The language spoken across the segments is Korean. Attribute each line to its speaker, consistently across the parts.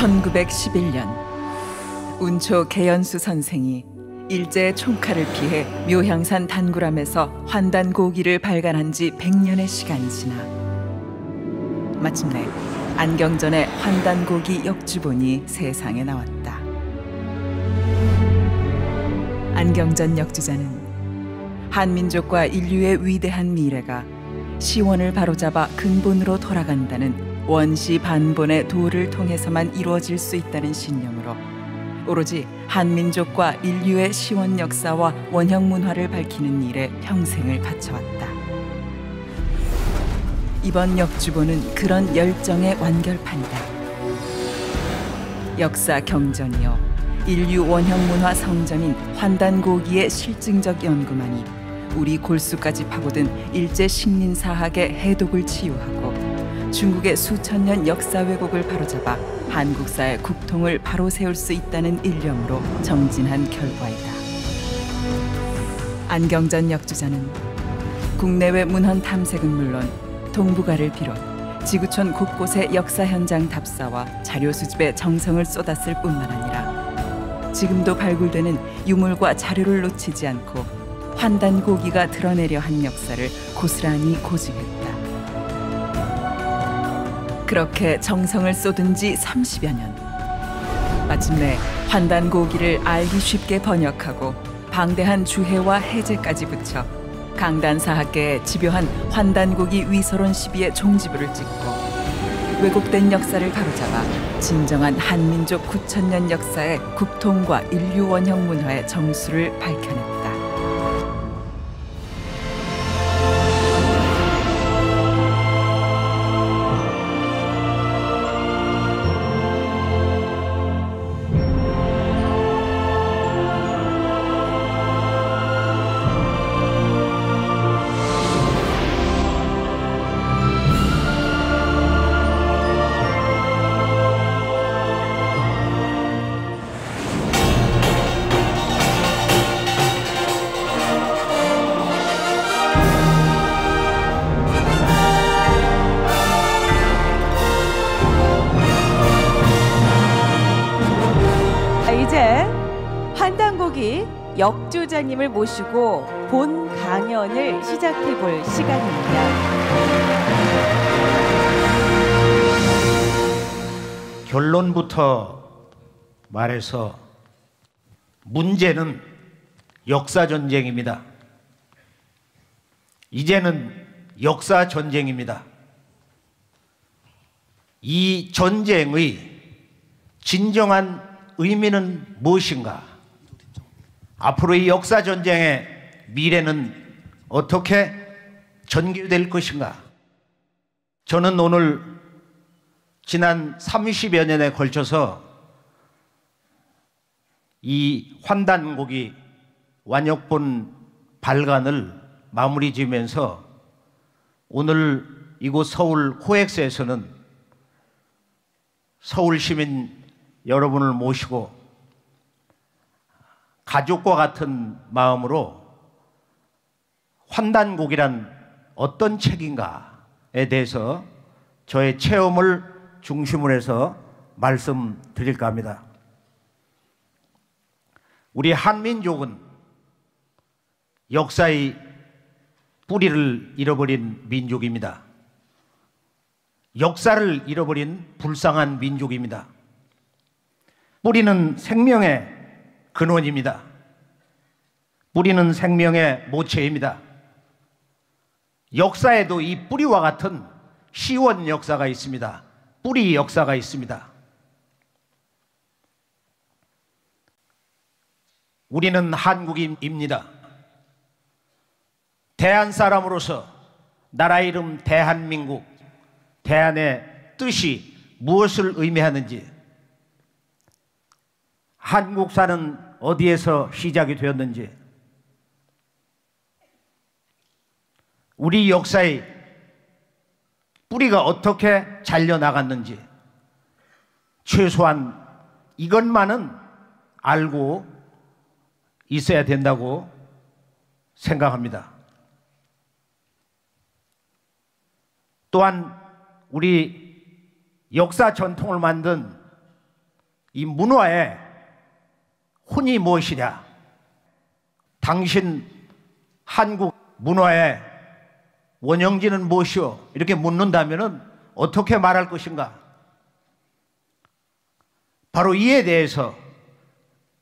Speaker 1: 1911년 운초 개연수 선생이 일제의 총칼을 피해 묘향산 단구람에서 환단고기를 발간한 지 100년의 시간이 지나 마침내 안경전의 환단고기 역주본이 세상에 나왔다. 안경전 역주자는 한민족과 인류의 위대한 미래가 시원을 바로잡아 근본으로 돌아간다는 원시 반본의 도를 통해서만 이루어질 수 있다는 신념으로 오로지 한민족과 인류의 시원 역사와 원형 문화를 밝히는 일에 평생을 바쳐왔다. 이번 역주본은 그런 열정의 완결판이다. 역사 경전이요 인류 원형 문화 성전인 환단고기의 실증적 연구만이 우리 골수까지 파고든 일제 식민사학의 해독을 치유하고 중국의 수천 년 역사 왜곡을 바로잡아 한국사의 국통을 바로 세울 수 있다는 일념으로 정진한 결과이다. 안경전 역주자는 국내외 문헌 탐색은 물론 동북아를 비롯 지구촌 곳곳의 역사 현장 답사와 자료 수집에 정성을 쏟았을 뿐만 아니라 지금도 발굴되는 유물과 자료를 놓치지 않고 환단고기가 드러내려 한 역사를 고스란히 고증했다. 그렇게 정성을 쏟은 지 30여 년. 마침내 환단고기를 알기 쉽게 번역하고 방대한 주해와 해제까지 붙여 강단사학계에 집요한 환단고기 위서론 시비의 종지부를 찍고 왜곡된 역사를 바로잡아 진정한 한민족 9,000년 역사의 국통과 인류 원형 문화의 정수를 밝혀냈다.
Speaker 2: 이제 환단고기 역주자님을 모시고 본 강연을 시작해 볼 시간입니다.
Speaker 3: 결론부터 말해서 문제는 역사전쟁입니다. 이제는 역사전쟁입니다. 이 전쟁의 진정한 의미는 무엇인가? 앞으로의 역사전쟁의 미래는 어떻게 전개될 것인가? 저는 오늘 지난 30여 년에 걸쳐서 이 환단고기 완역본 발간을 마무리 지으면서 오늘 이곳 서울 코엑스에서는 서울 시민 여러분을 모시고 가족과 같은 마음으로 환단고기란 어떤 책인가에 대해서 저의 체험을 중심으로 해서 말씀드릴까 합니다. 우리 한민족은 역사의 뿌리를 잃어버린 민족입니다. 역사를 잃어버린 불쌍한 민족입니다. 뿌리는 생명의 근원입니다. 뿌리는 생명의 모체입니다. 역사에도 이 뿌리와 같은 시원 역사가 있습니다. 뿌리 역사가 있습니다. 우리는 한국인입니다. 대한 사람으로서 나라 이름 대한민국, 대한의 뜻이 무엇을 의미하는지, 한국사는 어디에서 시작이 되었는지, 우리 역사의 뿌리가 어떻게 잘려나갔는지 최소한 이것만은 알고 있어야 된다고 생각합니다. 또한 우리 역사 전통을 만든 이 문화의 혼이 무엇이냐? 당신 한국 문화의 원형지는 무엇이오? 이렇게 묻는다면 어떻게 말할 것인가? 바로 이에 대해서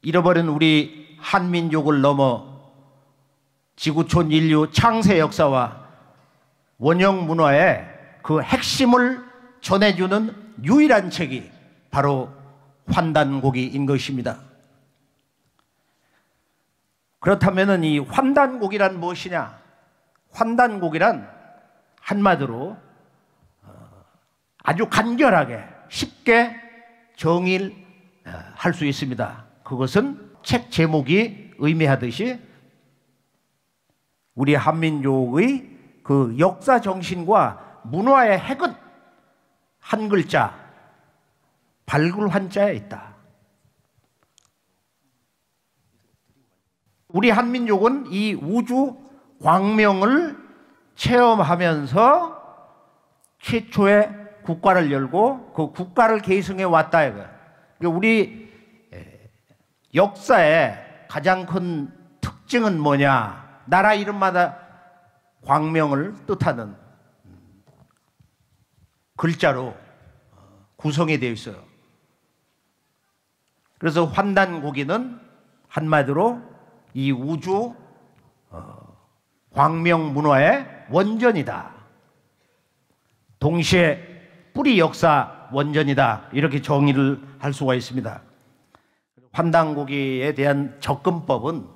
Speaker 3: 잃어버린 우리 한민족을 넘어 지구촌 인류 창세 역사와 원형 문화의 그 핵심을 전해주는 유일한 책이 바로 환단고기인 것입니다. 그렇다면 이 환단고기란 무엇이냐? 환단고기란 한마디로 아주 간결하게 쉽게 정의할 수 있습니다. 그것은 책 제목이 의미하듯이 우리 한민족의 그 역사 정신과 문화의 핵은 한 글자 발굴환자에 있다. 우리 한민족은 이 우주 광명을 체험하면서 최초의 국가를 열고 그 국가를 계승해 왔다 이거예요. 우리 역사의 가장 큰 특징은 뭐냐? 나라 이름마다 광명을 뜻하는 글자로 구성이 되어 있어요. 그래서 환단고기는 한마디로 이 우주 광명 문화의 원전이다. 동시에 뿌리 역사 원전이다. 이렇게 정의를 할 수가 있습니다. 환단고기에 대한 접근법은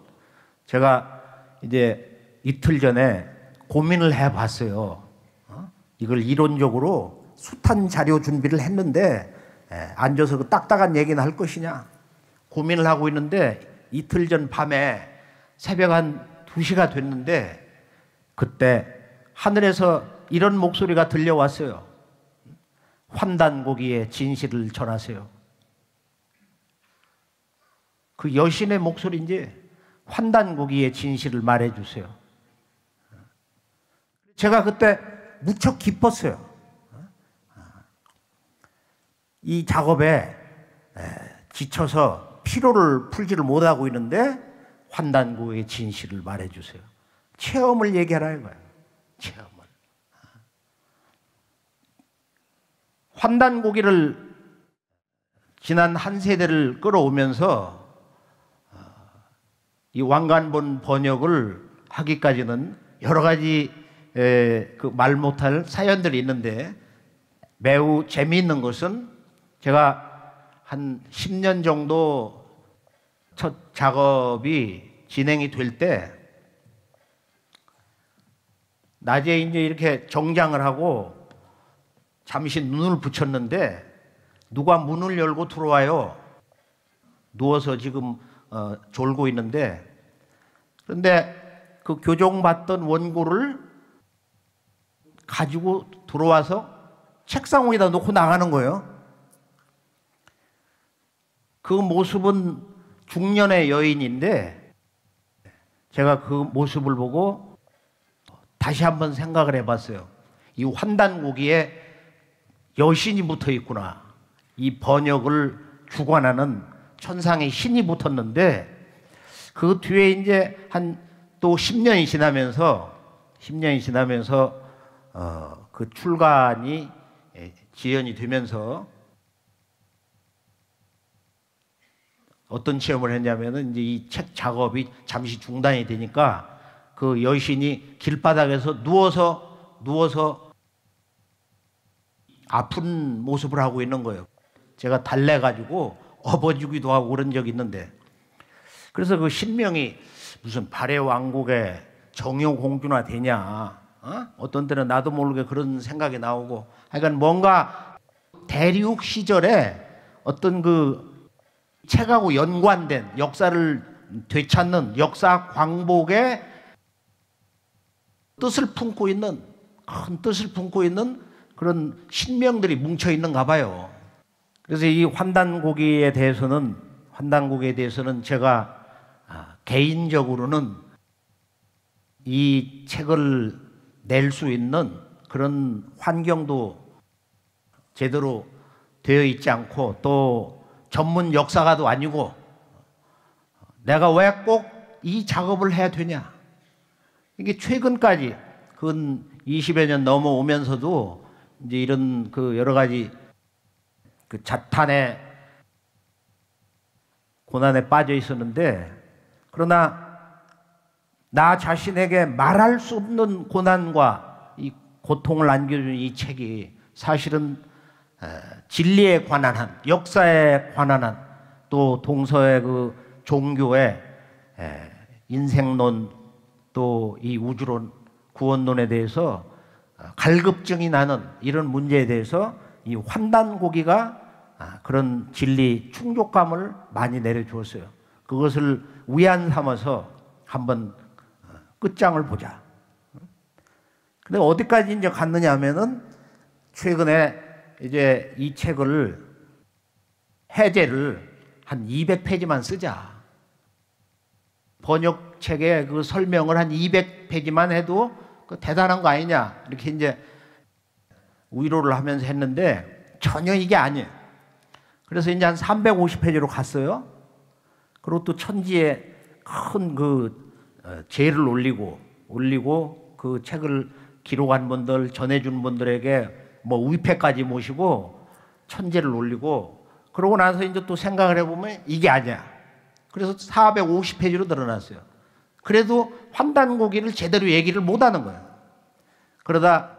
Speaker 3: 제가 이제 이틀 전에 고민을 해봤어요. 이걸 이론적으로 숱한 자료 준비를 했는데 앉아서 그 딱딱한 얘기는 할 것이냐 고민을 하고 있는데 이틀 전 밤에 새벽 한 2시가 됐는데 그때 하늘에서 이런 목소리가 들려왔어요. 환단고기의 진실을 전하세요. 그 여신의 목소리인지 환단고기의 진실을 말해주세요. 제가 그때 무척 기뻤어요. 이 작업에 지쳐서 피로를 풀지를 못하고 있는데 환단고기의 진실을 말해주세요. 체험을 얘기하라 이거예요. 체험을. 환단고기를 지난 한 세대를 끌어오면서 이 왕관본 번역을 하기까지는 여러 가지 그 말 못할 사연들이 있는데 매우 재미있는 것은 제가 한 10년 정도 첫 작업이 진행이 될 때 낮에 이제 이렇게 정장을 하고 잠시 눈을 붙였는데 누가 문을 열고 들어와요. 누워서 지금 졸고 있는데 그런데 그 교정받던 원고를 가지고 들어와서 책상 위에다 놓고 나가는 거예요. 그 모습은 중년의 여인인데 제가 그 모습을 보고 다시 한번 생각을 해봤어요. 이 환단고기에 여신이 붙어 있구나. 이 번역을 주관하는 천상의 신이 붙었는데 그 뒤에 이제 한 또 10년이 지나면서 그 출간이 지연이 되면서 어떤 체험을 했냐면은 이제 이 책 작업이 잠시 중단이 되니까 그 여신이 길바닥에서 누워서 아픈 모습을 하고 있는 거예요. 제가 달래가지고 업어주기도 하고 그런 적이 있는데 그래서 그 신명이 무슨 발해 왕국의 정효공주나 되냐 어떤 때는 나도 모르게 그런 생각이 나오고 하여간 뭔가 대륙 시절에 어떤 그 책하고 연관된 역사를 되찾는 역사 광복의 뜻을 품고 있는 큰 뜻을 품고 있는 그런 신명들이 뭉쳐 있는가 봐요. 그래서 이 환단고기에 대해서는 제가 개인적으로는 이 책을 낼 수 있는 그런 환경도 제대로 되어 있지 않고 또 전문 역사가도 아니고 내가 왜 꼭 이 작업을 해야 되냐. 이게 최근까지 근 20여 년 넘어오면서도 이제 이런 그 여러 가지 그 자탄의 고난에 빠져 있었는데, 그러나 나 자신에게 말할 수 없는 고난과 이 고통을 안겨준 이 책이 사실은 진리에 관한 한, 역사에 관한 한, 또 동서의 그 종교의 인생론, 또 이 우주론, 구원론에 대해서 갈급증이 나는 이런 문제에 대해서 이 환단고기가 그런 진리 충족감을 많이 내려주었어요. 그것을 위안 삼아서 한번 끝장을 보자. 근데 어디까지 이제 갔느냐 하면은 최근에 이제 이 책을 해제를 한 200페이지만 쓰자. 번역책의 그 설명을 한 200페이지만 해도 그 대단한 거 아니냐. 이렇게 이제 위로를 하면서 했는데 전혀 이게 아니에요. 그래서 이제 한 350페이지로 갔어요. 그리고 또 천지에 큰 그 제를 올리고 그 책을 기록한 분들, 전해준 분들에게 뭐 위패까지 모시고 천재를 올리고, 그러고 나서 이제 또 생각을 해보면 이게 아니야. 그래서 450페이지로 늘어났어요. 그래도 환단고기를 제대로 얘기를 못하는 거예요. 그러다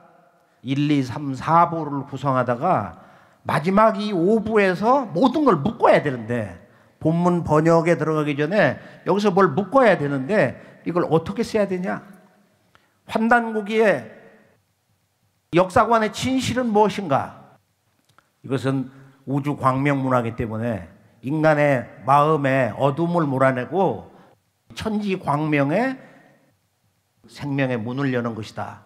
Speaker 3: 1, 2, 3, 4부를 구성하다가 마지막 이 5부에서 모든 걸 묶어야 되는데, 본문 번역에 들어가기 전에 여기서 뭘 묶어야 되는데 이걸 어떻게 써야 되냐? 환단고기의 역사관의 진실은 무엇인가? 이것은 우주 광명 문화이기 때문에 인간의 마음에 어둠을 몰아내고 천지 광명의 생명의 문을 여는 것이다.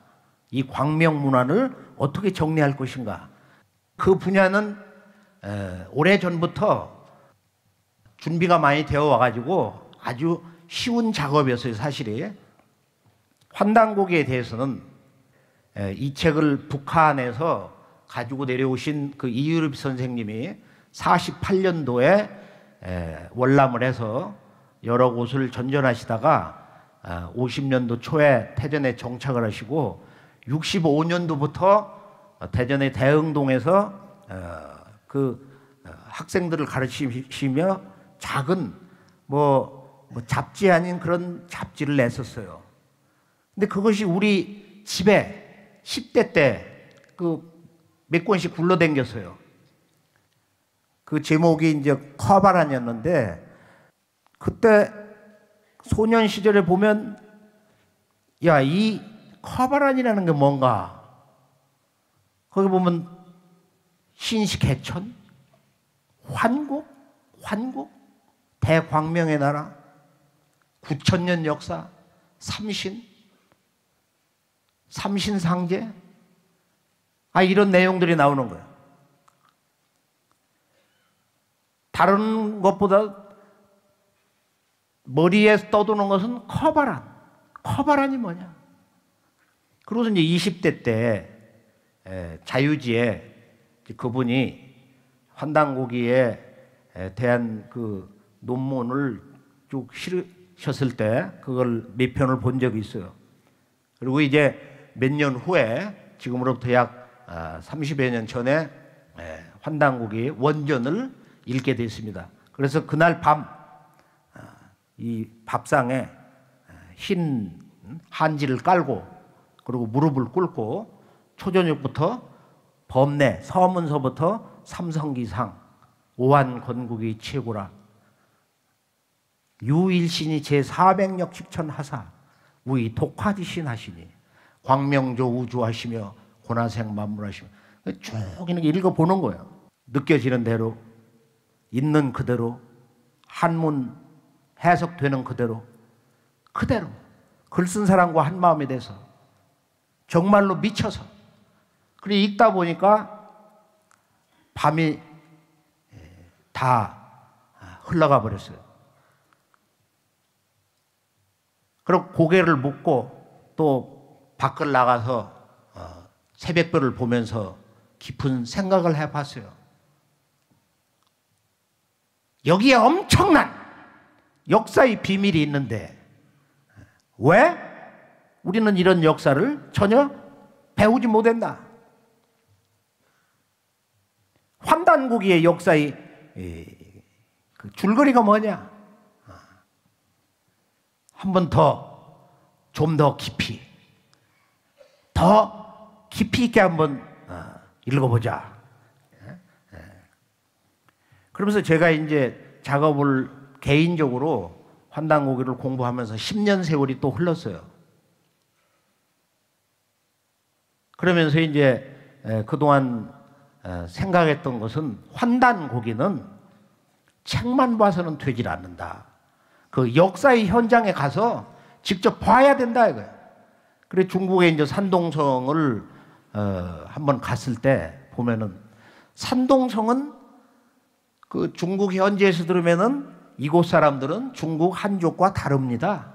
Speaker 3: 이 광명 문화를 어떻게 정리할 것인가? 그 분야는 오래전부터 준비가 많이 되어 와가지고 아주 쉬운 작업이었어요, 사실이. 환단고기에 대해서는 이 책을 북한에서 가지고 내려오신 그 이유립 선생님이 48년도에 월남을 해서 여러 곳을 전전하시다가 50년도 초에 태전에 정착을 하시고 65년도부터 대전의 대흥동에서 그 학생들을 가르치시며 작은 뭐 잡지 아닌 그런 잡지를 냈었어요. 근데 그것이 우리 집에 10대 때 그 몇 권씩 굴러댕겼어요. 그 제목이 이제 커바란이었는데, 그때 소년 시절에 보면 야, 이 커바란이라는 게 뭔가? 거기 보면 신식해천, 환국, 대광명의 나라, 9,000년 역사, 삼신상제, 이런 내용들이 나오는 거예요. 다른 것보다 머리에 떠도는 것은 커바란이 뭐냐? 그러고서 이제 20대 때 자유지에 그분이 환단고기에 대한 그 논문을 쭉 실으셨을 때 그걸 몇 편을 본 적이 있어요. 그리고 이제 몇 년 후에, 지금으로부터 약 30여 년 전에 환단고기 원전을 읽게 됐습니다. 그래서 그날 밤 이 밥상에 흰 한지를 깔고, 그리고 무릎을 꿇고 초저녁부터 법내 서문서부터 삼성기상 오한건국이 최고라, 유일신이 제400역 식천하사 우이 독화지신 하시니 광명조 우주하시며 고나생 만물하시며, 쭉 이렇게 읽어보는 거예요. 느껴지는 대로, 있는 그대로, 한문 해석되는 그대로 글 쓴 사람과 한 마음이 돼서 정말로 미쳐서, 그래 읽다 보니까 밤이 다 흘러가 버렸어요. 그리고 고개를 묶고 또 밖을 나가서 새벽별을 보면서 깊은 생각을 해봤어요. 여기에 엄청난 역사의 비밀이 있는데 왜 우리는 이런 역사를 전혀 배우지 못했나? 환단고기의 역사의 그 줄거리가 뭐냐? 한 번 좀 더 깊이 있게 한번 읽어보자. 그러면서 제가 이제 작업을 개인적으로 환단고기를 공부하면서 10년 세월이 또 흘렀어요. 그러면서 이제 그동안 생각했던 것은 환단고기는 책만 봐서는 되질 않는다. 그 역사의 현장에 가서 직접 봐야 된다 이거예요. 그래 중국에 이제 산동성을 한번 갔을 때 보면은 산동성은 그 중국 현지에서 들으면은 이곳 사람들은 중국 한족과 다릅니다.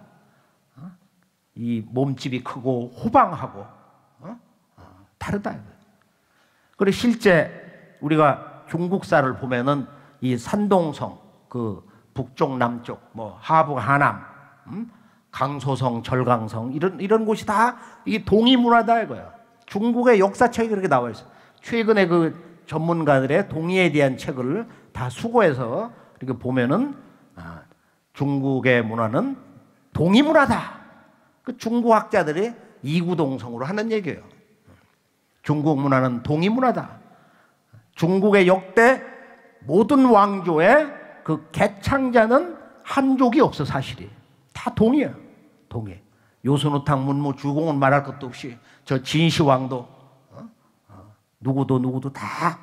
Speaker 3: 이 몸집이 크고 호방하고 다르다. 그리고 실제 우리가 중국사를 보면은 이 산동성, 그 북쪽, 남쪽, 뭐 하북, 하남, 강소성, 절강성 이런 곳이 다 이게 동이 문화다 이거야. 중국의 역사책이 그렇게 나와 있어. 최근에 그 전문가들의 동의에 대한 책을 다 수고해서 이렇게 보면은 중국의 문화는 동이 문화다. 그 중국 학자들이 이구동성으로 하는 얘기예요. 중국 문화는 동이 문화다. 중국의 역대 모든 왕조의 그 개창자는 한족이 없어 사실이. 다 동이야. 동이. 요순우탕 문무 주공은 말할 것도 없이 저 진시황도 누구도 다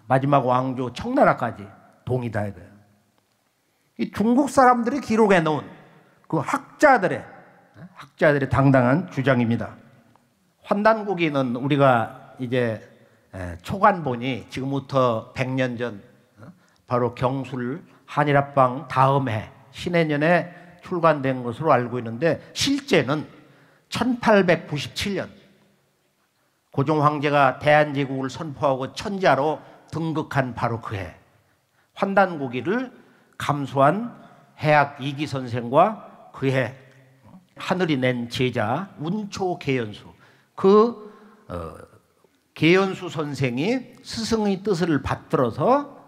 Speaker 3: 마지막 왕조 청나라까지 동이다 이거예요. 이 중국 사람들이 기록해 놓은 그 학자들의 당당한 주장입니다. 환단고기는 우리가 이제 초간본이 지금부터 100년 전 바로 경술 한일합방 다음 해 신해년에 출간된 것으로 알고 있는데 실제는 1897년 고종 황제가 대한제국을 선포하고 천자로 등극한 바로 그 해 환단고기를 감수한 해학 이기 선생과 그해 하늘이 낸 제자 운초 계연수 그 계연수 선생이 스승의 뜻을 받들어서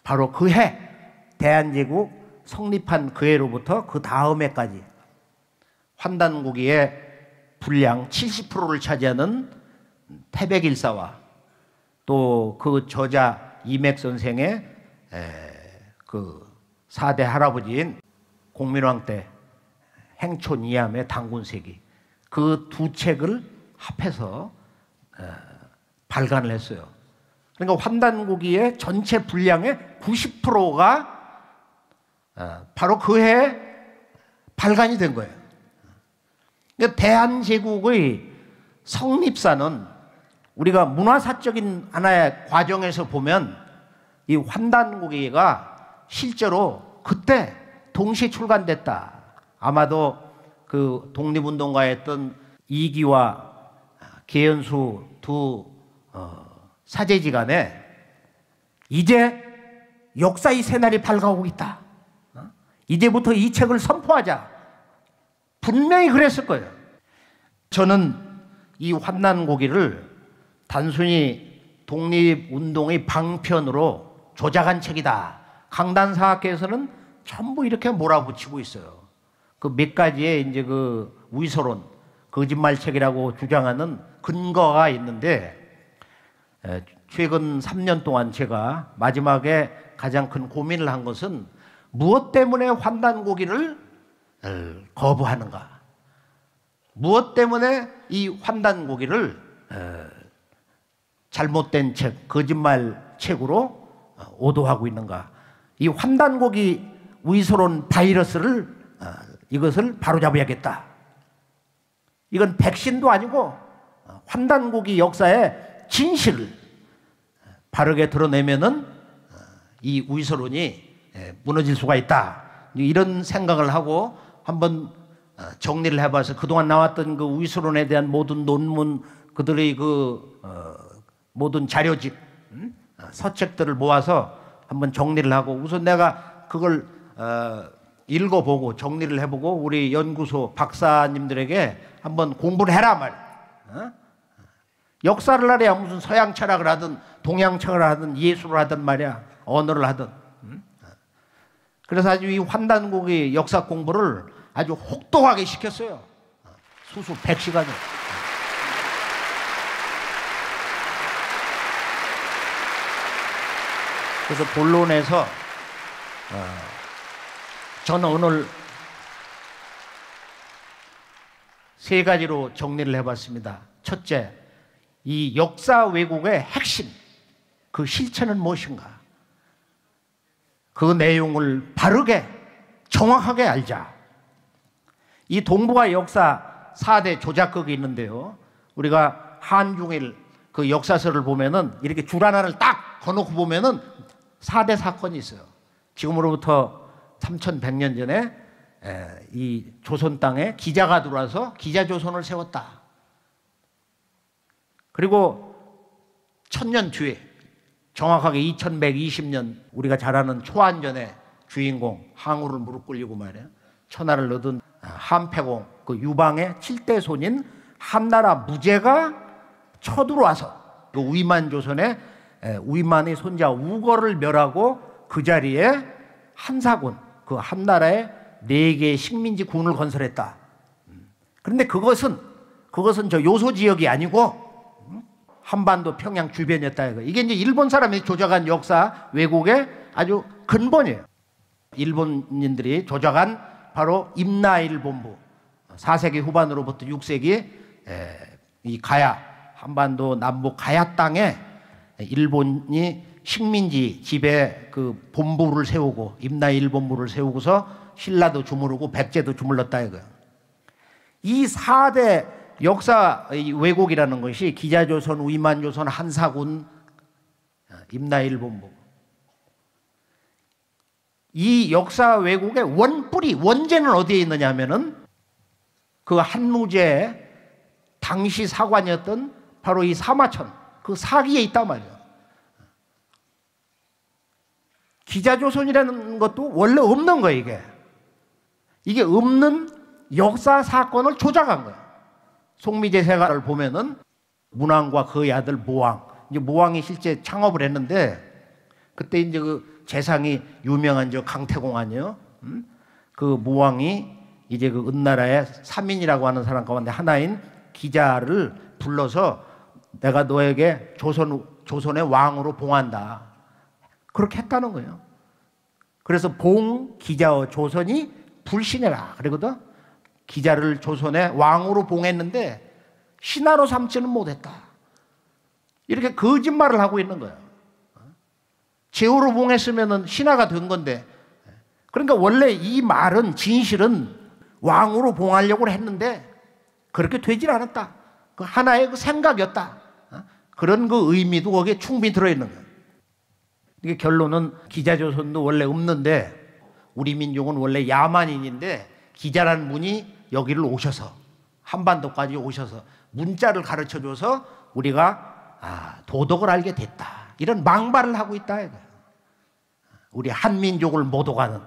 Speaker 3: 바로 그 해 대한제국 성립한 그 해로부터 그 다음 해까지 환단고기의 분량 70%를 차지하는 태백일사와 또 그 저자 이맥 선생의 그 4대 할아버지인 공민왕 때 행촌 이암의 당군세기 그 두 책을 합해서 발간을 했어요. 그러니까 환단고기의 전체 분량의 90%가 바로 그 해에 발간이 된 거예요. 그러니까 대한제국의 성립사는 우리가 문화사적인 하나의 과정에서 보면 이 환단고기가 실제로 그때 동시에 출간됐다. 아마도 그 독립운동가였던 이기와 계연수 두 사제지간에 이제 역사의 새날이 밝아오고 있다. 이제부터 이 책을 선포하자. 분명히 그랬을 거예요. 저는 이 환단고기를 단순히 독립운동의 방편으로 조작한 책이다. 강단사학계에서는 전부 이렇게 몰아붙이고 있어요. 그 몇 가지의 이제 그 위서론, 거짓말책이라고 주장하는 근거가 있는데 최근 3년 동안 제가 마지막에 가장 큰 고민을 한 것은 무엇 때문에 환단고기를 거부하는가? 무엇 때문에 이 환단고기를 잘못된 책, 거짓말 책으로 오도하고 있는가? 이 환단고기 위서론 바이러스를 이것을 바로잡아야겠다. 이건 백신도 아니고 환단고기 역사의 진실을 바르게 드러내면은 이 위서론이 무너질 수가 있다. 이런 생각을 하고 한번 정리를 해봐서 그동안 나왔던 그 위서론에 대한 모든 논문, 그들의 그 모든 자료집, 서책들을 모아서 한번 정리를 하고 우선 내가 그걸 읽어보고 정리를 해보고 우리 연구소 박사님들에게 한번 공부를 해라 말이야. 역사를 알아야 무슨 서양 철학을 하든 동양 철학을 하든 예술을 하든 말이야. 언어를 하든. 그래서 아주 이 환단고기 역사 공부를 아주 혹독하게 시켰어요. 수수 100시간을. 그래서 본론에서 저는 오늘 세 가지로 정리를 해봤습니다. 첫째, 이 역사 왜곡의 핵심, 그 실체는 무엇인가? 그 내용을 바르게 정확하게 알자. 이 동북아 역사 4대 조작극이 있는데요. 우리가 한중일 그 역사서를 보면은 이렇게 줄 하나를 딱 거놓고 보면은 4대 사건이 있어요. 지금으로부터 3100년 전에 이 조선 땅에 기자가 들어와서 기자조선을 세웠다. 그리고 1000년 뒤에 정확하게 2120년 우리가 잘 아는 초안전의 주인공 항우를 무릎 꿇리고 말이야. 천하를 얻은 한패공 그 유방의 7대 손인 한나라 무제가 쳐들어와서 그 위만 조선의 위만의 손자 우거를 멸하고 그 자리에 한사군 그 한나라의 4개의 식민지 군을 건설했다. 그런데 그것은 저 요소 지역이 아니고 한반도 평양 주변이었다. 이게 이제 일본 사람이 조작한 역사 왜곡의 아주 근본이에요. 일본인들이 조작한 바로 임나일 본부 4세기 후반으로부터 6세기 이 가야 한반도 남북 가야 땅에 일본이 식민지 집에 그 본부를 세우고 임나일 본부를 세우고서 신라도 주무르고 백제도 주물렀다 이거예요. 이 4대 역사 왜곡이라는 것이 기자조선, 위만조선, 한사군, 임나일 본부. 이 역사 왜곡의 원뿌리, 원죄는 어디에 있느냐 하면은 그 한무제의 당시 사관이었던 바로 이 사마천, 그 사기에 있단 말이에요. 기자조선이라는 것도 원래 없는 거예요, 이게. 이게 없는 역사 사건을 조작한 거예요. 송미제 세가를 보면은 문왕과 그의 아들 모왕, 이제 모왕이 실제 창업을 했는데 그때 이제 그 재상이 유명한 저 강태공 아니에요? 그 모왕이 이제 그 은나라의 삼인이라고 하는 사람 가운데 하나인 기자를 불러서 내가 너에게 조선의 왕으로 봉한다. 그렇게 했다는 거예요. 그래서 봉 기자의 조선이 불신해라 그러거든. 기자를 조선의 왕으로 봉했는데 신하로 삼지는 못했다. 이렇게 거짓말을 하고 있는 거예요. 제후로 봉했으면 신하가 된 건데. 그러니까 원래 이 말은 진실은 왕으로 봉하려고 했는데 그렇게 되질 않았다. 그 하나의 그 생각이었다. 그런 그 의미도 거기에 충분히 들어있는 거예요. 이게 결론은 기자조선도 원래 없는데 우리 민족은 원래 야만인인데 기자라는 분이 여기를 오셔서 한반도까지 오셔서 문자를 가르쳐줘서 우리가 도덕을 알게 됐다. 이런 망발을 하고 있다. 우리 한민족을 모독하는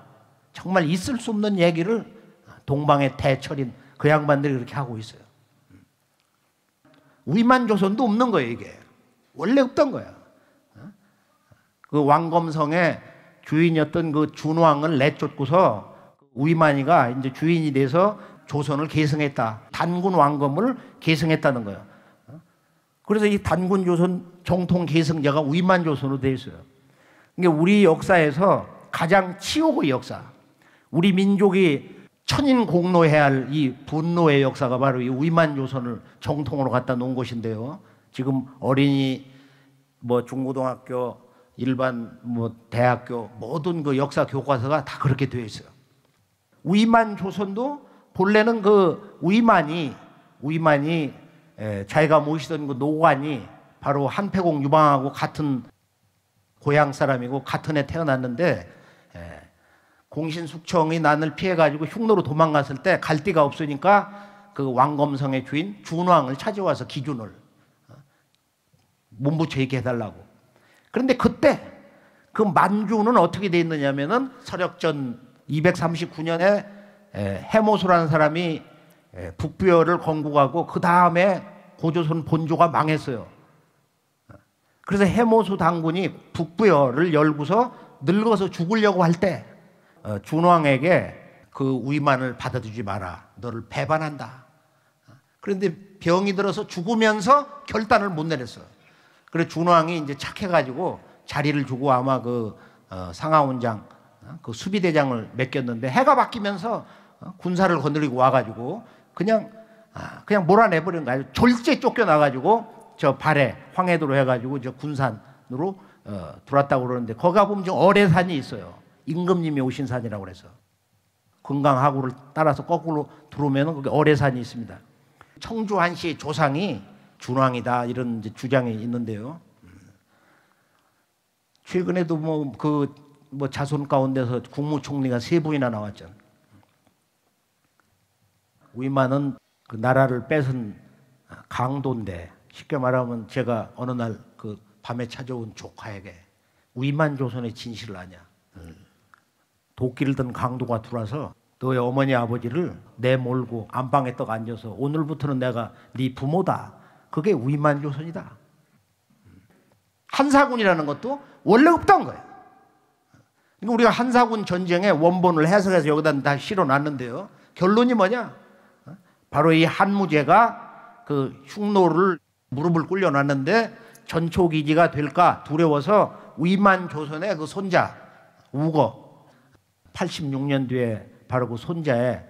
Speaker 3: 정말 있을 수 없는 얘기를 동방의 대철인 그 양반들이 그렇게 하고 있어요. 위만조선도 없는 거예요, 이게. 원래 없던 거야. 그 왕검성의 주인이었던 그 준왕을 내쫓고서 위만이가 이제 주인이 돼서 조선을 계승했다. 단군 왕검을 계승했다는 거예요. 그래서 이 단군 조선 정통 계승자가 위만조선으로 되어 있어요. 그러니까 우리 역사에서 가장 치욕의 역사, 우리 민족이 천인공노해야 할 이 분노의 역사가 바로 이 위만조선을 정통으로 갖다 놓은 것인데요. 지금 어린이 뭐 중고등학교 일반 뭐 대학교 모든 그 역사 교과서가 다 그렇게 되어 있어요. 위만조선도 본래는 그 위만이 자기가 모시던 그 노관이 바로 한패공 유방하고 같은 고향 사람이고 같은 해 태어났는데 공신숙청이 난을 피해가지고 흉노로 도망갔을 때 갈 데가 없으니까 그 왕검성의 주인 준왕을 찾아와서 기준을 몸부쳐 있게 해달라고. 그런데 그때 그 만주는 어떻게 돼 있느냐면은 서력전 239년에 해모수라는 사람이 북부여를 건국하고 그 다음에 고조선 본조가 망했어요. 그래서 해모수 당군이 북부여를 열고서 늙어서 죽으려고 할 때 준왕에게 그 위만을 받아주지 마라. 너를 배반한다. 그런데 병이 들어서 죽으면서 결단을 못 내렸어요. 그래서 준왕이 이제 착해가지고 자리를 주고 아마 그 상하원장, 그 수비대장을 맡겼는데 해가 바뀌면서 군사를 거느리고 와가지고 그냥 몰아내버린 거예요. 졸제 쫓겨나가지고 저 발해 황해도로 해가지고 저 군산으로 들어왔다고 그러는데 거기 가보면 저 어뢰산이 있어요. 임금님이 오신 산이라고 그래서 금강하구를 따라서 거꾸로 들어오면 거기 어뢰산이 있습니다. 청주 한시의 조상이 준왕이다 이런 이제 주장이 있는데요. 최근에도 뭐 자손 가운데서 국무총리가 3분이나 나왔잖아요. 위만은 그 나라를 뺏은 강도인데 쉽게 말하면 제가 어느 날 그 밤에 찾아온 조카에게 위만 조선의 진실을 아냐. 도끼를 든 강도가 들어와서 너의 어머니 아버지를 내몰고 안방에 떡 앉아서 오늘부터는 내가 네 부모다. 그게 위만 조선이다. 한사군이라는 것도 원래 없던 거예요. 그러니까 우리가 한사군 전쟁의 원본을 해석해서 여기다 다 실어놨는데요. 결론이 뭐냐? 바로 이 한무제가 그 흉노를 무릎을 꿇려놨는데 전초기지가 될까 두려워서 위만 조선의 그 손자 우거 86년 뒤에 바로 그 손자의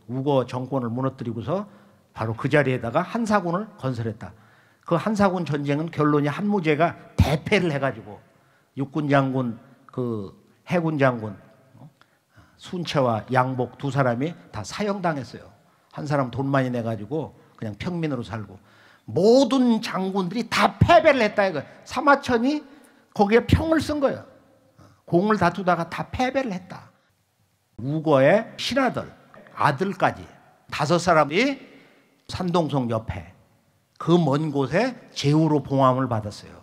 Speaker 3: 우거 정권을 무너뜨리고서 바로 그 자리에다가 한사군을 건설했다. 그 한사군 전쟁은 결론이 한무제가 대패를 해가지고 육군 장군, 그 해군 장군 순채와 양복 2사람이 다 사형당했어요. 한 사람 돈 많이 내가지고 그냥 평민으로 살고 모든 장군들이 다 패배를 했다 이거. 사마천이 거기에 평을 쓴 거예요. 공을 다투다가 다 패배를 했다. 우거의 신하들, 아들까지 5사람이 산동성 옆에 그 먼 곳에 제후로 봉함을 받았어요.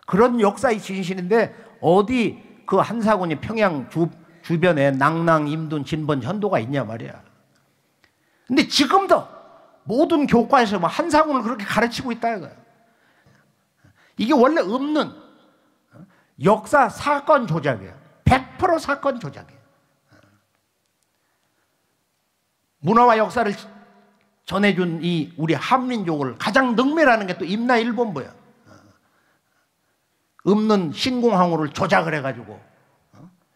Speaker 3: 그런 역사의 진실인데 어디 그 한사군이 평양 주변에 낭랑, 임둔, 진번, 현도가 있냐 말이야. 근데 지금도 모든 교과에서 뭐 한사군을 그렇게 가르치고 있다 이거야. 이게 원래 없는 역사 사건 조작이에요. 100% 사건 조작이에요. 문화와 역사를 전해준 이 우리 한민족을 가장 능멸하는 게 또 임나일본부야. 없는 신공항우를 조작을 해가지고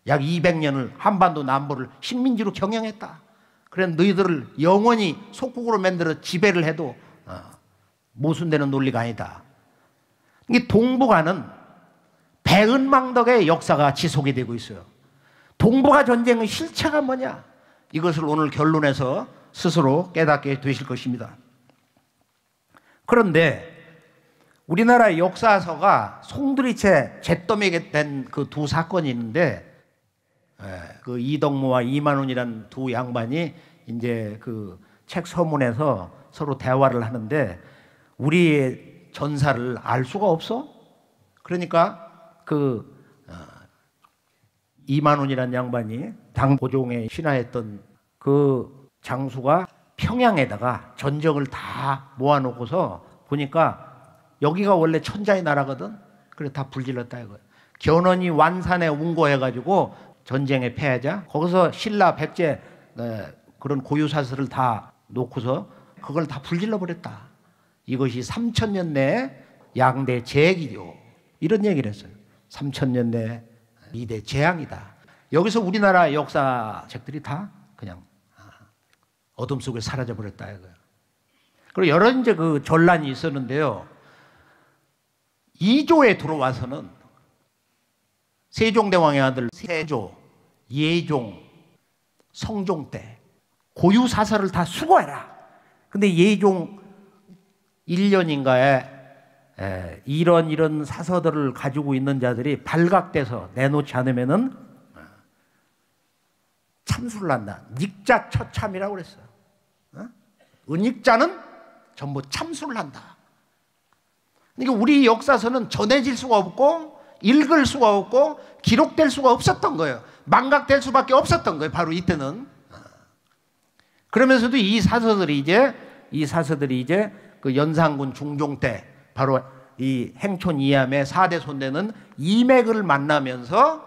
Speaker 3: 약 200년을 한반도 남부를 식민지로 경영했다. 그래 너희들을 영원히 속국으로 만들어 지배를 해도 모순되는 논리가 아니다. 이게 동북아는 배은망덕의 역사가 지속이 되고 있어요. 동북아 전쟁의 실체가 뭐냐? 이것을 오늘 결론에서 스스로 깨닫게 되실 것입니다. 그런데 우리나라 역사서가 송두리째 잿더미게 된 그 2 사건이 있는데 그 이덕모와 이만훈이라는 2 양반이 이제 그 책 서문에서 서로 대화를 하는데 우리의 전사를 알 수가 없어? 그러니까 그 이만훈이라는 양반이 당 보종에 신하했던 그 장수가 평양에다가 전적을 다 모아놓고서 보니까 여기가 원래 천자의 나라거든. 그래 다 불질렀다 이거야. 견훤이 완산에 운거해가지고 전쟁에 패하자 거기서 신라 백제 그런 고유사슬을 다 놓고서 그걸 다 불질러 버렸다. 이것이 3000년 내에 양대 재해기죠. 이런 얘기를 했어요. 3000년 내에 2대 재앙이다. 여기서 우리나라 역사책들이 다 그냥 어둠 속에 사라져 버렸다 이거예요. 그리고 여러 이제 그 전란이 있었는데요. 2조에 들어와서는 세종대왕의 아들 세조, 예종, 성종 때 고유사설을 다 수거해라. 근데 예종 1년인가에 이런 사서들을 가지고 있는 자들이 발각돼서 내놓지 않으면은 참수를 한다. 닉자 처참이라고 그랬어요. 은닉자는 전부 참수를 한다. 그러니까 우리 역사서는 전해질 수가 없고 읽을 수가 없고 기록될 수가 없었던 거예요. 망각될 수밖에 없었던 거예요. 바로 이때는. 그러면서도 이 사서들이 이제 그 연산군 중종 때 바로 이 행촌 이암의 4대 손대는 이맥을 만나면서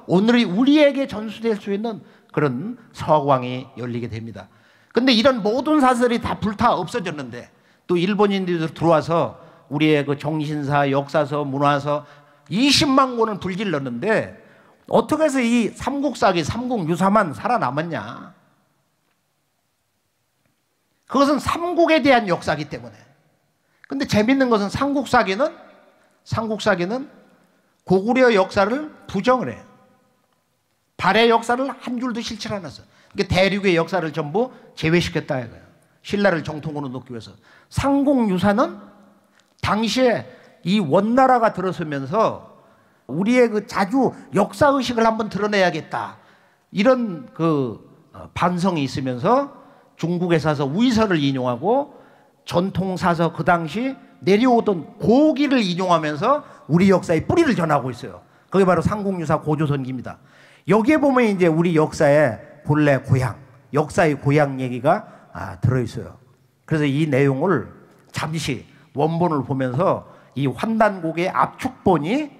Speaker 3: 오늘의 우리에게 전수될 수 있는 그런 서광이 열리게 됩니다. 근데 이런 모든 사설이 다 불타 없어졌는데 또 일본인들이 들어와서 우리의 그 정신사, 역사서, 문화서 20만 권을 불질렀는데 어떻게 해서 이 삼국사기, 삼국유사만 살아남았냐? 그것은 삼국에 대한 역사이기 때문에. 근데 재밌는 것은 삼국사기는 고구려 역사를 부정을 해요. 발해 역사를 한 줄도 실체 안 했어. 그러니까 대륙의 역사를 전부 제외시켰다 이거예요. 신라를 정통으로 놓기 위해서. 삼국유사는 당시에 이 원나라가 들어서면서 우리의 그 자주 역사의식을 한번 드러내야겠다. 이런 그 반성이 있으면서 중국에 사서 우이서를 인용하고 전통사서 그 당시 내려오던 고기를 인용하면서 우리 역사의 뿌리를 전하고 있어요. 그게 바로 삼국유사 고조선기입니다. 여기에 보면 이제 우리 역사의 본래 고향, 역사의 고향 얘기가 들어있어요. 그래서 이 내용을 잠시 원본을 보면서 이 환단곡의 압축본이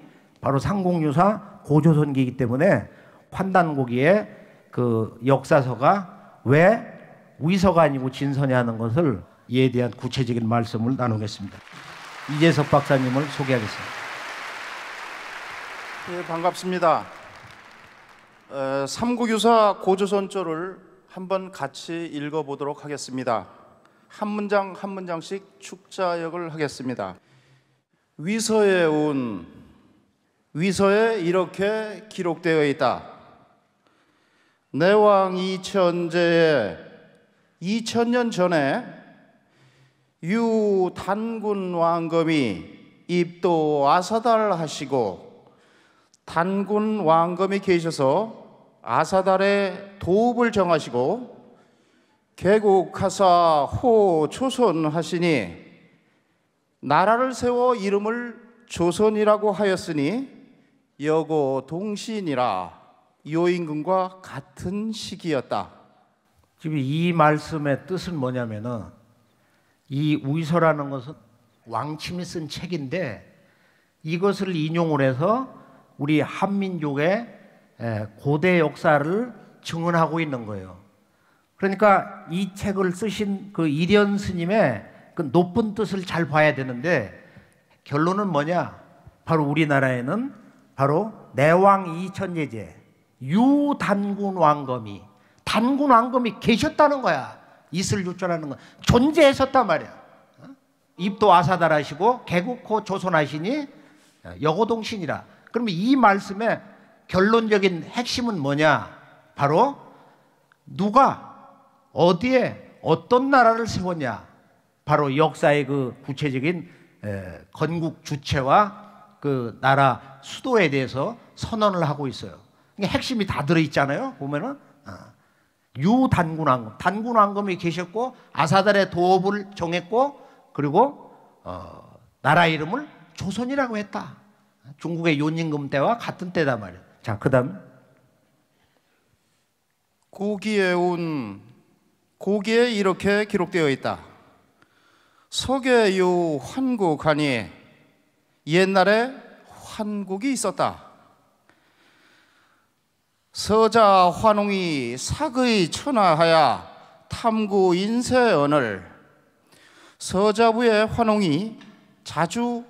Speaker 3: 바로 삼국유사 고조선기이기 때문에 환단곡의 그 역사서가 왜 위서가 아니고 진서냐 하는 것을 이에 대한 구체적인 말씀을 나누겠습니다. 이재석 박사님을 소개하겠습니다.
Speaker 4: 네, 반갑습니다. 삼국유사 고조선조를 한번 같이 읽어보도록 하겠습니다. 한 문장 한 문장씩 축자역을 하겠습니다. 위서에 이렇게 기록되어 있다. 내왕 이천제에 2000년 전에 유 단군 왕검이 입도 아사달 하시고 단군 왕검이 계셔서 아사달의 도읍을 정하시고 개국하사 호 조선 하시니 나라를 세워 이름을 조선이라고 하였으니 여고 동시이니라. 요임금과 같은 시기였다.
Speaker 3: 지금 이 말씀의 뜻은 뭐냐면은 이 우이서라는 것은 왕침이 쓴 책인데 이것을 인용을 해서 우리 한민족의 고대 역사를 증언하고 있는 거예요. 그러니까 이 책을 쓰신 그 이련 스님의 그 높은 뜻을 잘 봐야 되는데 결론은 뭐냐? 바로 우리나라에는 바로 내왕 이천제제 유단군 왕검이 단군 왕검이 계셨다는 거야. 있을 유자라는 건 존재했었단 말이야. 입도 아사달하시고 개국호 조선하시니 여고동신이라. 그러면 이 말씀의 결론적인 핵심은 뭐냐? 바로 누가 어디에 어떤 나라를 세웠냐? 바로 역사의 그 구체적인 건국 주체와 그 나라 수도에 대해서 선언을 하고 있어요. 핵심이 다 들어있잖아요. 보면은 유단군 왕검, 단군 왕검이 계셨고 아사달의 도읍을 정했고 그리고 나라 이름을 조선이라고 했다. 중국의 요임금 때와 같은 때다 말이에요. 자, 그다음
Speaker 4: 고기에 이렇게 기록되어 있다. 서계유 환국하니 옛날에 환국이 있었다. 서자 환웅이 사의 천하하야 탐구 인세언을. 서자부의 환웅이 자주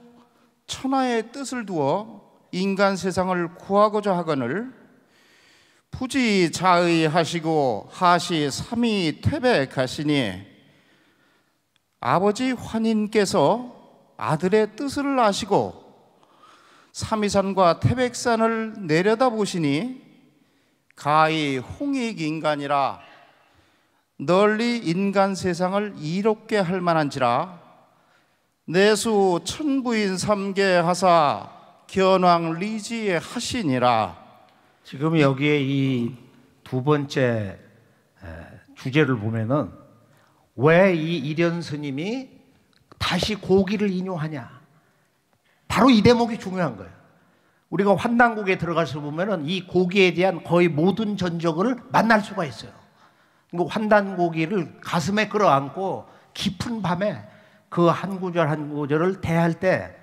Speaker 4: 천하의 뜻을 두어 인간 세상을 구하고자 하거늘 부지자의하시고 하시 삼위 퇴백하시니 아버지 환인께서 아들의 뜻을 아시고 삼위산과 태백산을 내려다보시니 가히 홍익인간이라 널리 인간 세상을 이롭게 할 만한지라 내수 천부인 삼계 하사 견왕 리지 하시니라.
Speaker 3: 지금 여기에 이 두 번째 주제를 보면은 왜 이 이련 스님이 다시 고기를 인용하냐? 바로 이 대목이 중요한 거예요. 우리가 환단곡에 들어가서 보면은 이 고기에 대한 거의 모든 전적을 만날 수가 있어요. 그 환단고기를 가슴에 끌어안고 깊은 밤에 그 한 구절 한 구절을 대할 때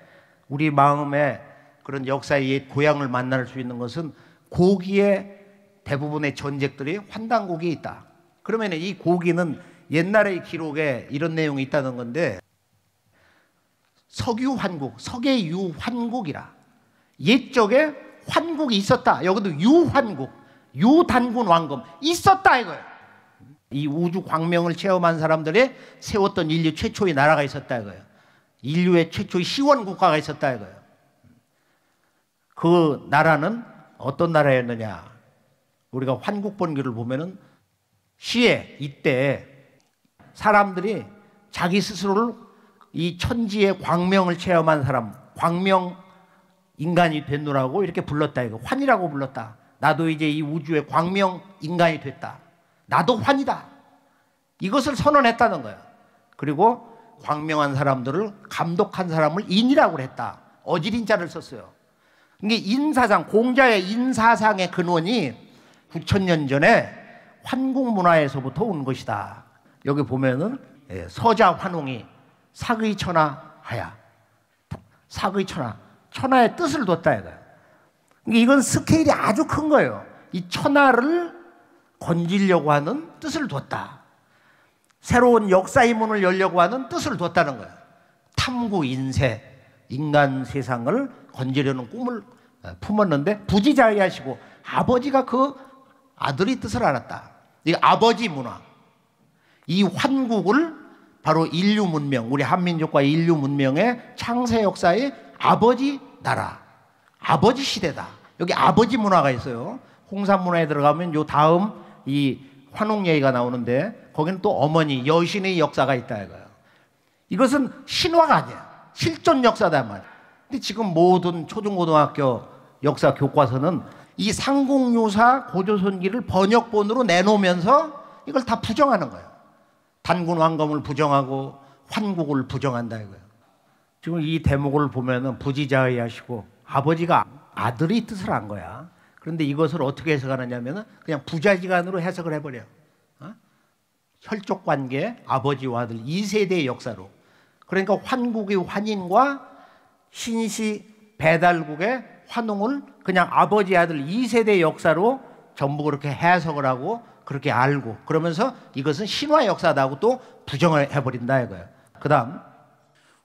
Speaker 3: 우리 마음에 그런 역사의 옛 고향을 만날 수 있는 것은 고기의 대부분의 전적들이 환단곡에 있다. 그러면 이 고기는 옛날의 기록에 이런 내용이 있다는 건데, 석유환국, 석의유환국이라. 옛적에 환국이 있었다. 여기도 유환국, 유단군 왕금 있었다 이거예요. 이 우주 광명을 체험한 사람들이 세웠던 인류 최초의 나라가 있었다 이거예요. 인류의 최초의 시원 국가가 있었다 이거예요. 그 나라는 어떤 나라였느냐? 우리가 환국본기를 보면은 시에 이때 사람들이 자기 스스로를 이 천지의 광명을 체험한 사람, 광명 인간이 됐노라고 이렇게 불렀다 이거. 환이라고 불렀다. 나도 이제 이 우주의 광명 인간이 됐다. 나도 환이다. 이것을 선언했다는 거예요. 그리고 광명한 사람들을 감독한 사람을 인이라고 했다. 어지린자를 썼어요. 이게 인사상, 공자의 인사상의 근원이 9,000년 전에 환국 문화에서부터 온 것이다. 여기 보면은 서자 환웅이 사의천하하야. 사의천하. 천하의 뜻을 뒀다 이거예요. 이건 스케일이 아주 큰 거예요. 이 천하를 건지려고 하는 뜻을 뒀다. 새로운 역사의 문을 열려고 하는 뜻을 뒀다는 거예요. 탐구 인세, 인간 세상을 건지려는 꿈을 품었는데 부지자의하시고 아버지가 그 아들의 뜻을 알았다. 이 아버지 문화, 이 환국을 바로 인류 문명, 우리 한민족과 인류 문명의 창세 역사의 아버지 나라, 아버지 시대다. 여기 아버지 문화가 있어요. 홍산 문화에 들어가면 요 다음 이 환웅 얘기가 나오는데 거기는 또 어머니, 여신의 역사가 있다 이거예요. 이것은 신화가 아니야. 실존 역사단 말이야. 근데 지금 모든 초중고등학교 역사 교과서는 이 상공유사 고조선기를 번역본으로 내놓으면서 이걸 다 부정하는 거예요. 단군 왕검을 부정하고 환국을 부정한다 이거예요. 지금 이 대목을 보면은 부지자의하시고 아버지가 아들의 뜻을 안 거야. 그런데 이것을 어떻게 해석하느냐면은 그냥 부자지간으로 해석을 해버려. 혈족 관계, 아버지와 아들 2세대의 역사로. 그러니까 환국의 환인과 신시 배달국의 환웅을 그냥 아버지 아들 2세대 역사로 전부 그렇게 해석을 하고 그렇게 알고 그러면서 이것은 신화 역사다고 또 부정을 해버린다 이거예요. 그 다음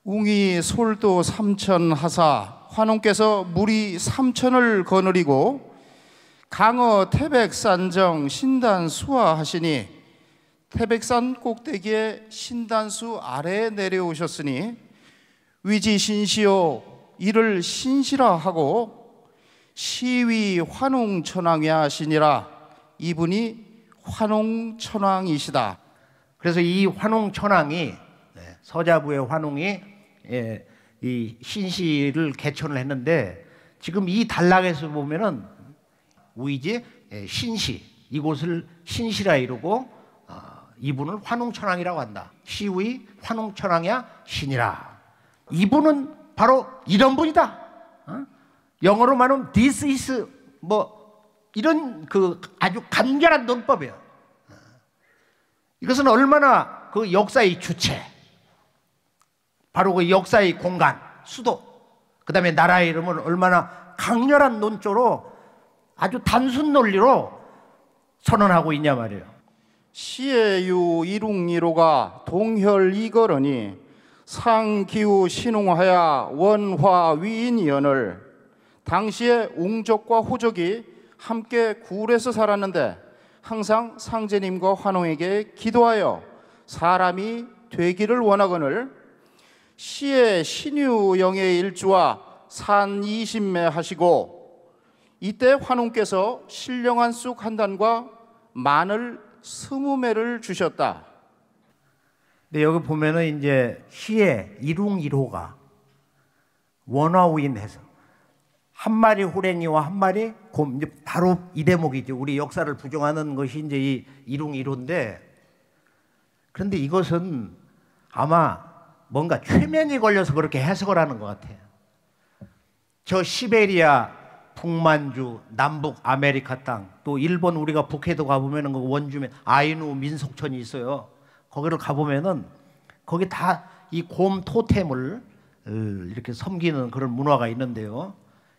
Speaker 4: 웅이 솔도 삼천 하사 환웅께서 무리 삼천을 거느리고 강어 태백산정 신단수화 하시니 태백산 꼭대기에 신단수 아래에 내려오셨으니 위지신시오 이를 신시라 하고 시위 환웅천왕이야 하시니라. 이분이 환웅천왕이시다.
Speaker 3: 그래서 이 환웅천왕이 서자부의 환웅이 이 신시를 개천을 했는데 지금 이 단락에서 보면은 우이지 신시 이곳을 신시라 이루고 이분을 환웅천왕이라고 한다. 시위 환웅천왕이야 신이라. 이분은 바로 이런 분이다. 영어로 말하면 this is 뭐 이런 그 아주 간결한 논법이에요. 이것은 얼마나 그 역사의 주체, 바로 그 역사의 공간, 수도, 그 다음에 나라의 이름은 얼마나 강렬한 논조로 아주 단순 논리로 선언하고 있냐 말이에요.
Speaker 4: 시에유 이룽이로가 동혈이거러니 상기우 신웅하야 원화 위인연을. 당시에 웅족과 호족이 함께 굴에서 살았는데 항상 상제님과 환웅에게 기도하여 사람이 되기를 원하거늘 시의 신유영의 일주와 산 20매 하시고 이때 환웅께서 신령한 쑥 한 단과 마늘 20매를 주셨다.
Speaker 3: 근데 여기 보면은 이제 시의 이룽이로가 원화우인해서 한 마리 호랭이와 한 마리 곰, 이제 바로 이 대목이죠. 우리 역사를 부정하는 것이 이제 이 이룽이로인데, 그런데 이것은 아마 뭔가 최면이 걸려서 그렇게 해석을 하는 것 같아요. 저 시베리아, 북만주, 남북 아메리카 땅, 또 일본 우리가 북해도 가보면은 그 원주민 아이누 민속촌이 있어요. 거기를 가보면은 거기 다 이 곰 토템을 이렇게 섬기는 그런 문화가 있는데요.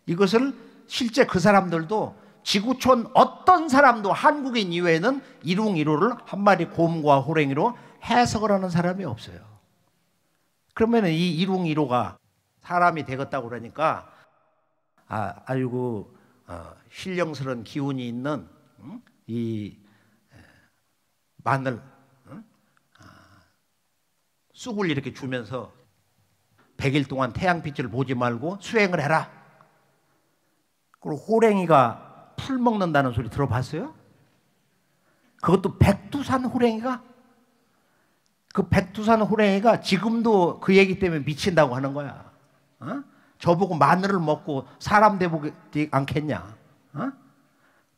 Speaker 3: 이것을 실제 그 사람들도 지구촌 어떤 사람도 한국인 이외에는 이룽이로를 한 마리 곰과 호랭이로 해석을 하는 사람이 없어요. 그러면 이 이룽이로가 사람이 되겠다고 그러니까 아이고 신령스러운 기운이 있는 이 마늘 쑥을 이렇게 주면서 100일 동안 태양빛을 보지 말고 수행을 해라. 그리고 호랭이가 풀 먹는다는 소리 들어봤어요? 그것도 백두산 호랭이가? 그 백두산 호랭이가 지금도 그 얘기 때문에 미친다고 하는 거야. 저보고 마늘을 먹고 사람 되보지 않겠냐?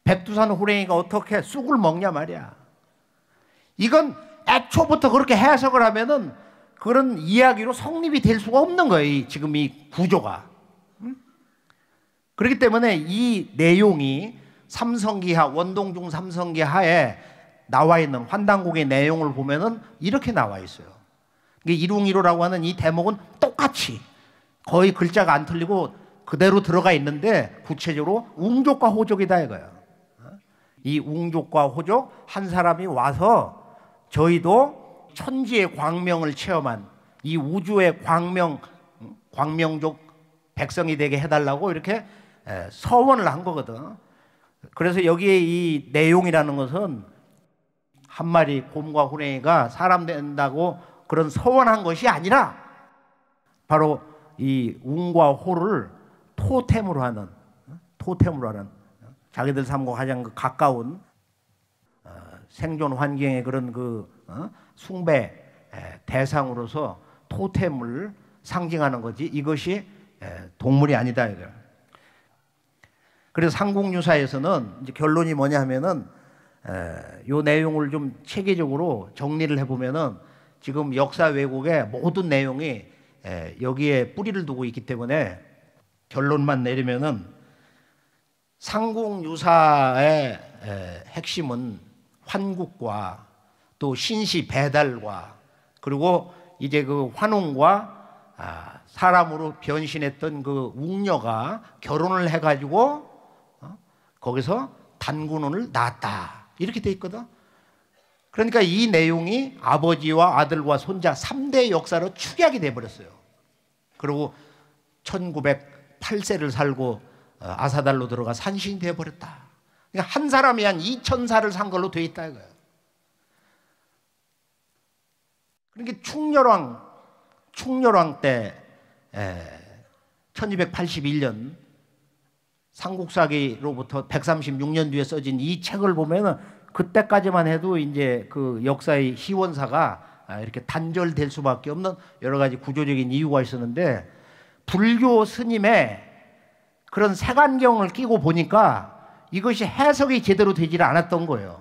Speaker 3: 백두산 호랭이가 어떻게 쑥을 먹냐 말이야. 이건 애초부터 그렇게 해석을 하면은 그런 이야기로 성립이 될 수가 없는 거예요. 지금 이 구조가. 그렇기 때문에 이 내용이 삼성기하, 원동중 삼성기하에 나와 있는 환단곡의 내용을 보면은 이렇게 나와 있어요. 이룽이로라고 하는 이 대목은 똑같이 거의 글자가 안 틀리고 그대로 들어가 있는데 구체적으로 웅족과 호족이다 이거예요. 이 웅족과 호족 한 사람이 와서 저희도 천지의 광명을 체험한 이 우주의 광명족 백성이 되게 해달라고 이렇게 서원을 한 거거든. 그래서 여기에 이 내용이라는 것은 한 마리 곰과 호랭이가 사람 된다고 그런 서원한 것이 아니라 바로 이 웅과 호를 토템으로 하는 자기들 삶과 가장 가까운 생존 환경의 그런 숭배 대상으로서 토템을 상징하는 거지 이것이 동물이 아니다 이거야. 그래서 삼국유사에서는 이제 결론이 뭐냐 하면은 요 내용을 좀 체계적으로 정리를 해보면은 지금 역사 왜곡의 모든 내용이 여기에 뿌리를 두고 있기 때문에 결론만 내리면은 삼국유사의 핵심은 환국과 또 신시 배달과 그리고 이제 그 환웅과 사람으로 변신했던 그 웅녀가 결혼을 해가지고 거기서 단군을 낳았다 이렇게 돼 있거든. 그러니까 이 내용이 아버지와 아들과 손자 3대 역사로 축약이 돼버렸어요. 그리고 1908세를 살고 아사달로 들어가 산신이 돼버렸다. 그러니까 한 사람이 한 2000살을 산 걸로 돼 있다 이거예요. 그러니까 충렬왕 때 1281년 삼국사기로부터 136년 뒤에 써진 이 책을 보면은 그때까지만 해도 이제 그 역사의 희원사가 이렇게 단절될 수밖에 없는 여러 가지 구조적인 이유가 있었는데 불교 스님의 그런 색안경을 끼고 보니까 이것이 해석이 제대로 되질 않았던 거예요.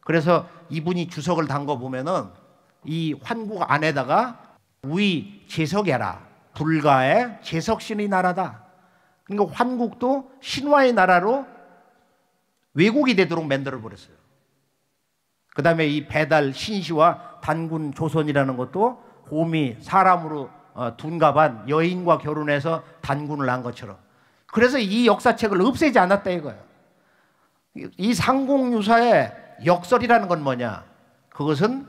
Speaker 3: 그래서 이분이 주석을 담궈 보면은 이 환국 안에다가 우이 제석해라. 불가의 제석신의 나라다. 그러니까 환국도 신화의 나라로 왜곡이 되도록 만들어 버렸어요. 그 다음에 이 배달 신시와 단군 조선이라는 것도 곰이 사람으로 둔갑한 여인과 결혼해서 단군을 낳은 것처럼. 그래서 이 역사책을 없애지 않았다 이거예요. 이 상공유사의 역설이라는 건 뭐냐? 그것은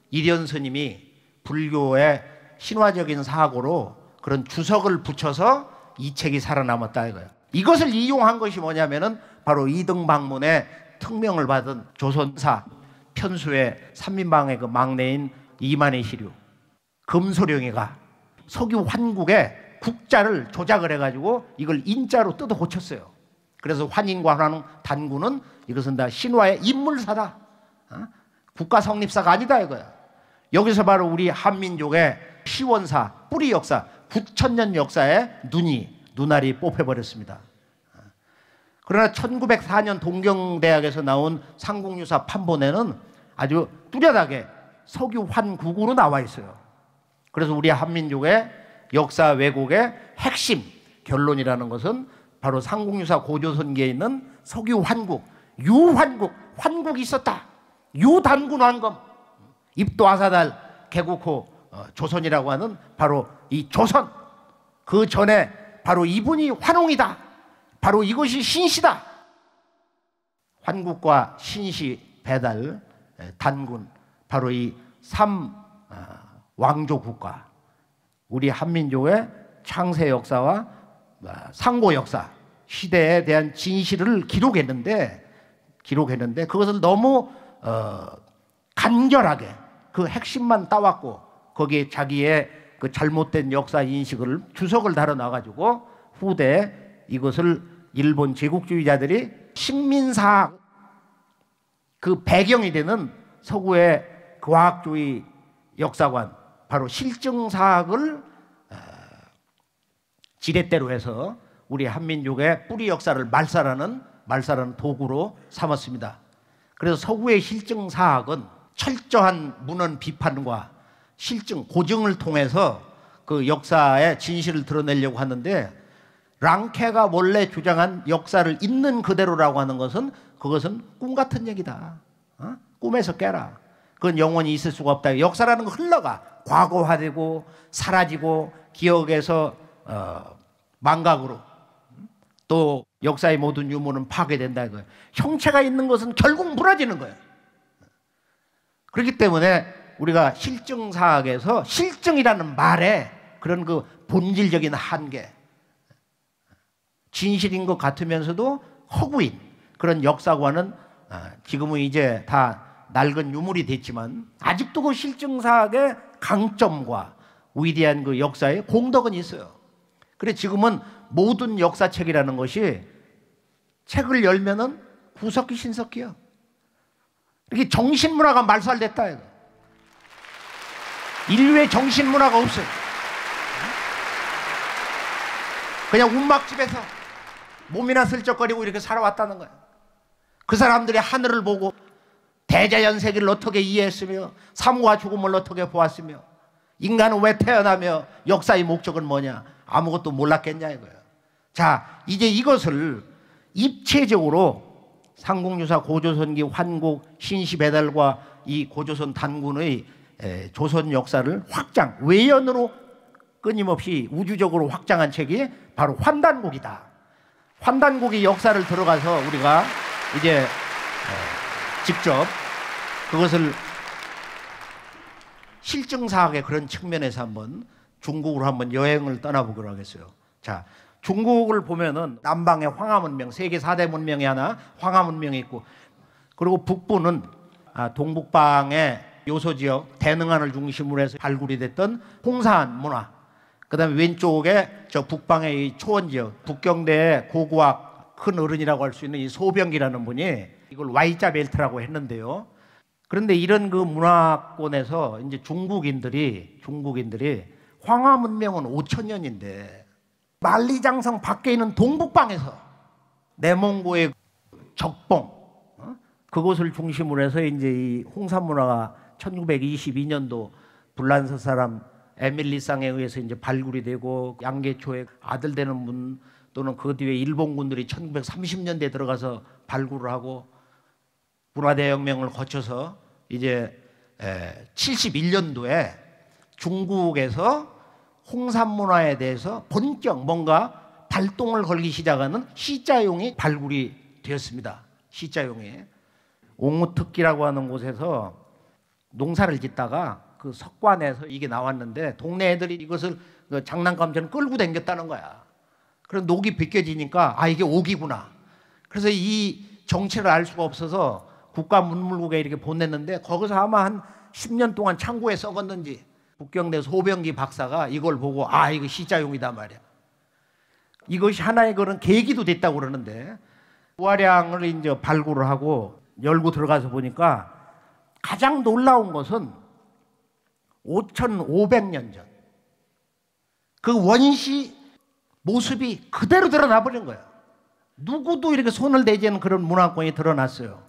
Speaker 3: 이련 스님이 불교의 신화적인 사고로 그런 주석을 붙여서 이 책이 살아남았다 이거예요. 이것을 이용한 것이 뭐냐면은 바로 이등방문의 특명을 받은 조선사 편수의 삼민방의 그 막내인 이만희 시류 금소령이가 석유 환국의 국자를 조작을 해가지고 이걸 인자로 뜯어 고쳤어요. 그래서 환인과 환웅 단군은 이것은 다 신화의 인물사다. 국가 성립사가 아니다 이거야. 여기서 바로 우리 한민족의 시원사, 뿌리 역사, 9,000년 역사의 눈알이 뽑혀버렸습니다. 그러나 1904년 동경대학에서 나온 삼국유사 판본에는 아주 뚜렷하게 석유 환국으로 나와 있어요. 그래서 우리 한민족의 역사 왜곡의 핵심, 결론이라는 것은 바로 상국유사 고조선기에 있는 석유 환국, 유환국, 환국이 있었다. 유단군 왕검, 입도 아사달 개국 후 조선이라고 하는 바로 이 조선, 그 전에 바로 이분이 환웅이다. 바로 이것이 신시다. 환국과 신시, 배달, 단군, 바로 이 왕조 국가, 우리 한민족의 창세 역사와 상고 역사 시대에 대한 진실을 기록했는데 그것을 너무 간결하게 그 핵심만 따왔고 거기에 자기의 그 잘못된 역사 인식을 주석을 달아 놔가지고 후대에 이것을 일본 제국주의자들이 식민사학 그 배경이 되는 서구의 과학주의 역사관, 바로 실증사학을 지렛대로 해서 우리 한민족의 뿌리 역사를 말살하는 도구로 삼았습니다. 그래서 서구의 실증사학은 철저한 문헌 비판과 실증, 고증을 통해서 그 역사의 진실을 드러내려고 하는데, 랑케가 원래 주장한 역사를 있는 그대로라고 하는 것은 그것은 꿈 같은 얘기다. 꿈에서 깨라. 그건 영원히 있을 수가 없다. 역사라는 건 흘러가. 과거화되고 사라지고 기억에서 망각으로, 또 역사의 모든 유무는 파괴된다 이거예요. 형체가 있는 것은 결국 무너지는 거예요. 그렇기 때문에 우리가 실증사학에서 실증이라는 말에 그런 그 본질적인 한계, 진실인 것 같으면서도 허구인 그런 역사관은 지금은 이제 다 낡은 유물이 됐지만 아직도 그 실증사학의 강점과 위대한 그 역사의 공덕은 있어요. 그래 지금은 모든 역사책이라는 것이 책을 열면은 구석기 신석기요. 이렇게 정신문화가 말살됐다 이거. 인류의 정신문화가 없어요. 그냥 움막집에서 몸이나 슬쩍거리고 이렇게 살아왔다는 거예요. 그 사람들이 하늘을 보고 대자연세계를 어떻게 이해했으며 삶과 죽음을 어떻게 보았으며 인간은 왜 태어나며 역사의 목적은 뭐냐, 아무것도 몰랐겠냐 이거예요. 자, 이제 이것을 입체적으로 상국유사 고조선기 환국 신시배달과 이 고조선 단군의 조선 역사를 확장, 외연으로 끊임없이 우주적으로 확장한 책이 바로 환단곡이다. 환단곡의 역사를 들어가서 우리가 이제 직접 그것을 실증사학의 그런 측면에서 한번 중국으로 한번 여행을 떠나보기로 하겠어요. 자, 중국을 보면은 남방에 황하문명, 세계 4대 문명이 하나 황하문명이 있고, 그리고 북부는 동북방의 요소지역 대능안을 중심으로 해서 발굴이 됐던 홍산 문화, 그 다음에 왼쪽에 저 북방의 이 초원지역, 북경대의 고고학 큰 어른이라고 할 수 있는 이 소병기라는 분이 이걸 Y자 벨트라고 했는데요. 그런데 이런 그 문화권에서 이제 중국인들이 황하문명은 5,000년인데 만리장성 밖에 있는 동북방에서 내몽고의 적봉, 그곳을 중심으로 해서 이제 이 홍산 문화가 1922년도 불란서 사람 에밀리상에 의해서 이제 발굴이 되고, 양계초의 아들 되는 분 또는 그 뒤에 일본군들이 1930년대에 들어가서 발굴을 하고 문화대혁명을 거쳐서 이제 71년도에 중국에서 홍산 문화에 대해서 본격 뭔가 발동을 걸기 시작하는 시자용이 발굴이 되었습니다. 시자용이 옹우특기라고 하는 곳에서 농사를 짓다가 그 석관에서 이게 나왔는데 동네 애들이 이것을 장난감처럼 끌고 다녔다는 거야. 그래서 녹이 벗겨지니까 이게 옥이구나. 그래서 이 정체를 알 수가 없어서 국가문물국에 이렇게 보냈는데 거기서 아마 한 10년 동안 창고에 썩었는지 북경대 소병기 박사가 이걸 보고 이거 시자용이다 말이야. 이것이 하나의 그런 계기도 됐다고 그러는데, 부화량을 이제 발굴을 하고 열고 들어가서 보니까 가장 놀라운 것은 5,500년 전 그 원시 모습이 그대로 드러나 버린 거예요. 누구도 이렇게 손을 대지 않는 그런 문화권이 드러났어요.